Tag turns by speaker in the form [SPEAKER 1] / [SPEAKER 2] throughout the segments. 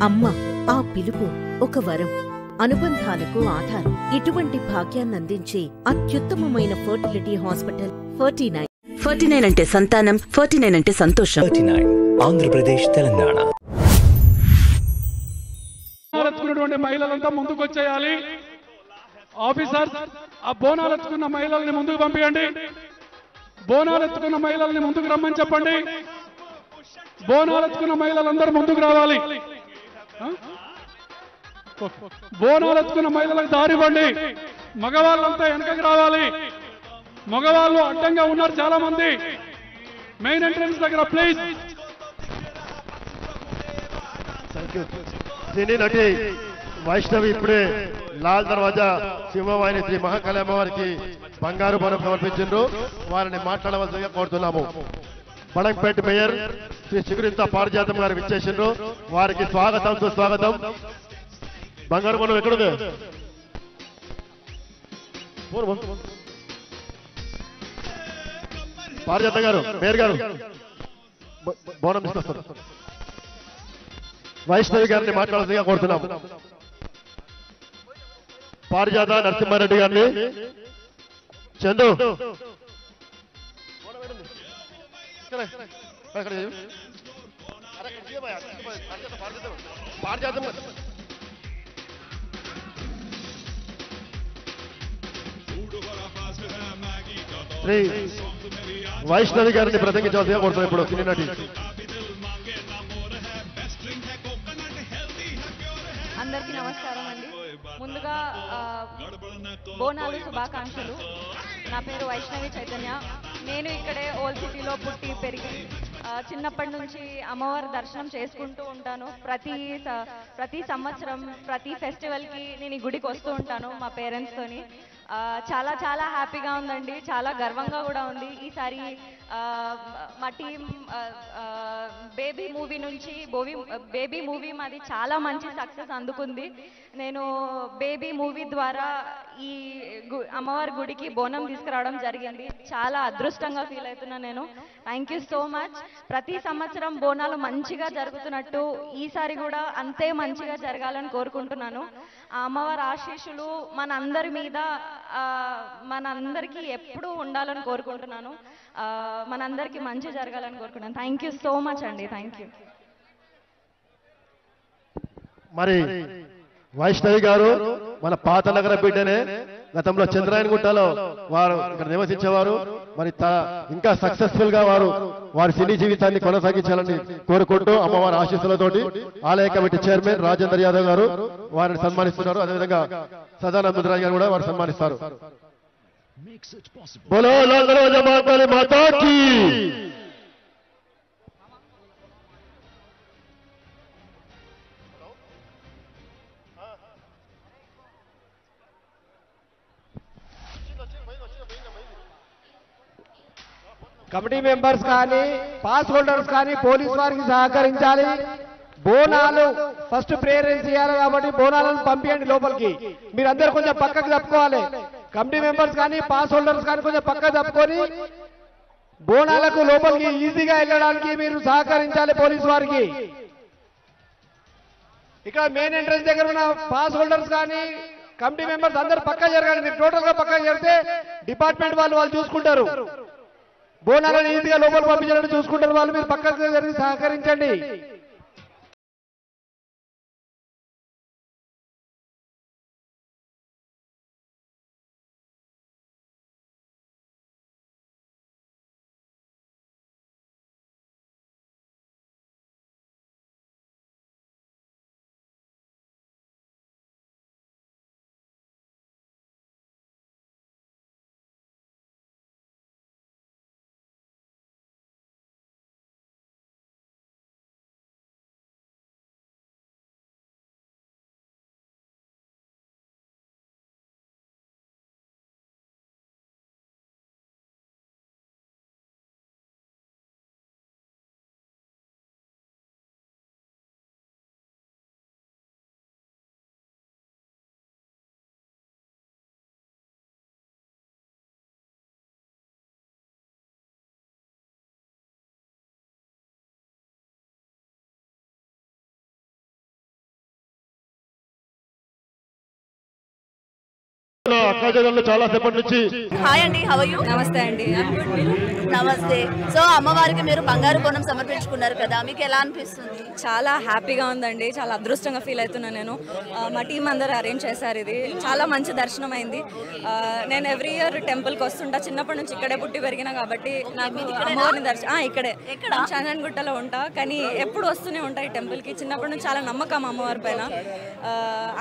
[SPEAKER 1] అమ్మ ఆ పిలుపు ఒక వరం, అనుబంధాలకు ఆధారం. ఇటువంటి భాగ్యాన్నందించే అత్యుత్తమమైన ఫర్టిలిటీ హాస్పిటల్ 49.
[SPEAKER 2] 49 అంటే సంతానం, 49 అంటే సంతోషం.
[SPEAKER 3] 39 ఆంధ్రప్రదేశ్, తెలంగాణ.
[SPEAKER 4] ఎత్తుకున్నటువంటి మహిళలంతా ముందుకు వచ్చేయాలి. ఆఫీసర్స్ ఆ బోనాలు ఎత్తుకున్న మహిళల్ని ముందుకు పంపించండి. బోనాలు ఎత్తుకున్న మహిళల్ని ముందుకు రమ్మని చెప్పండి. బోనాలు ఎత్తుకున్న మహిళలందరూ ముందుకు రావాలి. బోనాలు ఎత్తుకున్న మహిళలకు దారివ్వండి. మగవాళ్ళంతా వెనకకి రావాలి. మగవాళ్ళు అడ్డంగా ఉన్నారు చాలా మంది. మెయిన్ ఎంట్రన్స్ దగ్గర ప్లీజ్.
[SPEAKER 5] సినీ నటి వైష్ణవి ఇప్పుడే లాల్ దర్వాజా సింహవాహిని శ్రీ మహాకాళి అమ్మవారికి బంగారు బోనం సమర్పించారు. వారిని మాట్లాడవలసిందిగా కోరుతున్నాము. బడంపేట మేయర్ శ్రీ చిగురింత పారిజాతం గారు విచ్చేసిండ్రు. వారికి స్వాగతం సుస్వాగతం. బంగారు బోనం ఎక్కడుంది? పారిజాతం గారు, మేయర్ గారు బోనం తీసుకొస్తారు. వైష్ణవి గారిని మాట్లాడాల్సిందిగా కోరుతున్నాము. పారిజాత నరసింహారెడ్డి గారిని, చందు శ్రీ వైష్ణవి గారిని ప్రసంగించాల్సిందిగా కోరుతున్నాం. ఇప్పుడు సినీ నటి.
[SPEAKER 6] అందరికీ నమస్కారం అండి. ముందుగా బోనాలు శుభాకాంక్షలు. నా పేరు వైష్ణవి చైతన్య. నేను ఇక్కడే ఓల్డ్ సిటీలో పుట్టి పెరిగి చిన్నప్పటి నుంచి అమ్మవారి దర్శనం చేసుకుంటూ ఉంటాను. ప్రతి సంవత్సరం ప్రతి ఫెస్టివల్కి నేను ఈ గుడికి వస్తూ ఉంటాను మా పేరెంట్స్తోని. చాలా చాలా హ్యాపీగా ఉందండి. చాలా గర్వంగా కూడా ఉంది. ఈసారి మా టీం బేబీ మూవీ నుంచి బేబీ మూవీ మాది చాలా మంచి సక్సెస్ అందుకుంది. నేను బేబీ మూవీ ద్వారా ఈ అమ్మవారి గుడికి బోనం తీసుకురావడం జరిగింది. చాలా అదృష్టంగా ఫీల్ అవుతున్నాను నేను. Thank you so much. ప్రతి సంవత్సరం బోనాలు మంచిగా జరుగుతున్నట్టు ఈసారి కూడా అంతే మంచిగా జరగాలని కోరుకుంటున్నాను. ఆ అమ్మవారి ఆశీస్సులు మనందరి మీద మనందరికీ ఎప్పుడూ ఉండాలని కోరుకుంటున్నాను. మనందరికీ మంచి జరగాలని కోరుకుంటున్నాను. థ్యాంక్ యూ సో మచ్ అండి. Thank you.
[SPEAKER 5] మరి వైష్ణవి గారు మన పాత నగర బిడ్డనే. గతంలో చంద్రాయనగుట్టలో వారు ఇక్కడ నివసించేవారు. మరి ఇంకా సక్సెస్ఫుల్ గా వారి సినీ జీవితాన్ని కొనసాగించాలని కోరుకుంటూ అమ్మవారి ఆశీస్సులతోటి ఆలయ కమిటీ చైర్మన్ రాజేందర్ యాదవ్ గారు వారిని సన్మానిస్తున్నారు. అదేవిధంగా సదానంద ముద్రాజ్ గారు కూడా వారు సన్మానిస్తారు. బోలో లాల్ దర్వాజా మహాకాళి మాతాకి.
[SPEAKER 7] కమిటీ మెంబర్స్ కానీ పాస్ హోల్డర్స్ కానీ పోలీస్ వారికి సహకరించాలి. బోనాలు ఫస్ట్ ప్రేయరెన్స్ చేయాలి కాబట్టి బోనాలను పంపించండి లోపలికి. మీరందరూ కొంచెం పక్కకు తప్పుకోవాలి. కమిటీ మెంబర్స్ కానీ పాస్ హోల్డర్స్ కానీ కొంచెం పక్కకు తప్పుకొని బోనాలకు లోపలికి ఈజీగా వెళ్ళడానికి మీరు సహకరించాలి పోలీస్ వారికి. ఇక్కడ మెయిన్ ఎంట్రన్స్ దగ్గర ఉన్న పాస్ హోల్డర్స్ కానీ కమిటీ మెంబర్స్ అందరూ పక్క జరగండి. మీరు టోటల్ గా పక్క జరిగితే డిపార్ట్మెంట్ వాళ్ళు చూసుకుంటారు. బోనాలను ఈజీగా లోపల పంపించాలని చూసుకుంటారు వాళ్ళు. మీరు పక్కకు జరిగి సహకరించండి.
[SPEAKER 5] అక్కాజగన్లు చాలా సేపటి నుంచి.
[SPEAKER 8] హాయ్ అండి, హౌ ఆర్ యు?
[SPEAKER 6] నమస్తే అండి.
[SPEAKER 8] నమస్తే. సో అమ్మవారికి మీరు బంగారు బోనం సమర్పించుకున్నారు కదా, మీకు ఎలా అనిపిస్తుంది?
[SPEAKER 6] చాలా హ్యాపీగా ఉందండి, చాలా అదృష్టంగా ఫీల్ అవుతున్నాను నేను. మా టీం అందరూ అరేంజ్ చేశారు, ఇది చాలా మంచి దర్శనం అయింది. నేను ఎవ్రీ ఇయర్ టెంపుల్కి వస్తుంటా, చిన్నప్పటి నుంచి ఇక్కడే పుట్టి పెరిగినా కాబట్టి నాకు అమ్మవారిని ఇక్కడే చందన్గుట్టలో ఉంటా, కానీ ఎప్పుడు వస్తూనే ఉంటాయి టెంపుల్కి. చిన్నప్పటి నుంచి చాలా నమ్మకం అమ్మవారి పైన.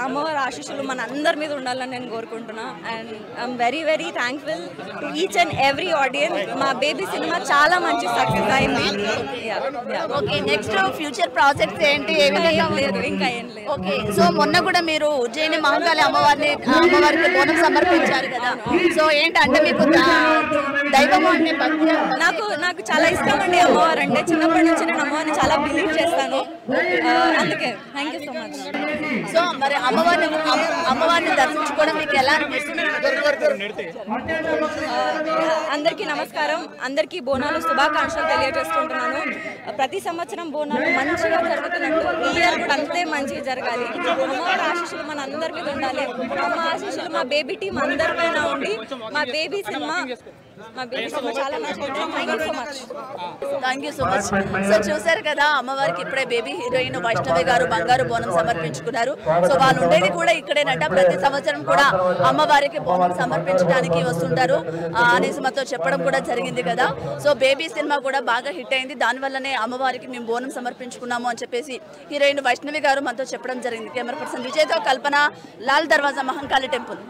[SPEAKER 6] అమ్మవారి ఆశీస్సులు మన అందరి మీద ఉండాలని నేను కోరుకుంటున్నాను. And I'm very very thankful to each and every audience. మా బేబీ సినిమా చాలా మంచి సక్సెస్ అయింది.
[SPEAKER 8] ఓకే, నెక్స్ట్ ఫ్యూచర్ ప్రాజెక్ట్స్ ఏంటి?
[SPEAKER 6] లేదు, ఇంకా ఏం లేదు.
[SPEAKER 8] ఓకే, సో మొన్న కూడా మీరు ఉజ్జయిని మహంకాళి అమ్మవారికి బోనం సమర్పించారు కదా, సో ఏంటంటే మీకు దైవము అంటే భక్తి?
[SPEAKER 6] నాకు చాలా ఇష్టం అండి అమ్మవారు అంటే. చిన్నప్పటి నుంచి నేను అమ్మవారిని చాలా బిలీవ్ చేస్తాను, అందుకే thank you so much.
[SPEAKER 8] So మరి అమ్మవారిని దర్శించుకోవడం మీకు ఎలా అనిపిస్తుంది?
[SPEAKER 6] అందరికీ నమస్కారం, అందరికీ బోనాలు శుభాకాంక్షలు తెలియజేసుకుంటున్నాను. ప్రతి సంవత్సరం బోనాలు మంచిగా జరుగుతున్నట్టు ఈ ఇయర్ కూడా అంతే మంచిగా జరగాలి. అమ్మవారి ఆశీస్సులు మన అందరి మీద ఉండాలి. అమ్మ ఆశీస్సులు మా బేబీ టీం అందరిపైన ఉండి మా బేబీ సినిమా చాలా మంచిగా.
[SPEAKER 8] Thank you so much. So చూసారు కదా, అమ్మవారికి ఇప్పుడే బేబీ హీరోయిన్ వైష్ణవి గారు బంగారు బోనం సమర్పించుకున్నారు. సో వాళ్ళు ఉండేది కూడా ఇక్కడేనట. ప్రతి సంవత్సరం కూడా అమ్మవారికి బోనం సమర్పించడానికి వస్తుంటారు అనేసి మాతో చెప్పడం కూడా జరిగింది కదా. సో బేబీ సినిమా కూడా బాగా హిట్ అయింది, దానివల్లనే అమ్మవారికి మేము బోనం సమర్పించుకున్నాము అని చెప్పేసి హీరోయిన్ వైష్ణవి గారు మనతో చెప్పడం జరిగింది. కెమెరా పర్సన్ విజయ్తో కల్పన, లాల్ దర్వాజా, మహంకాళి టెంపుల్.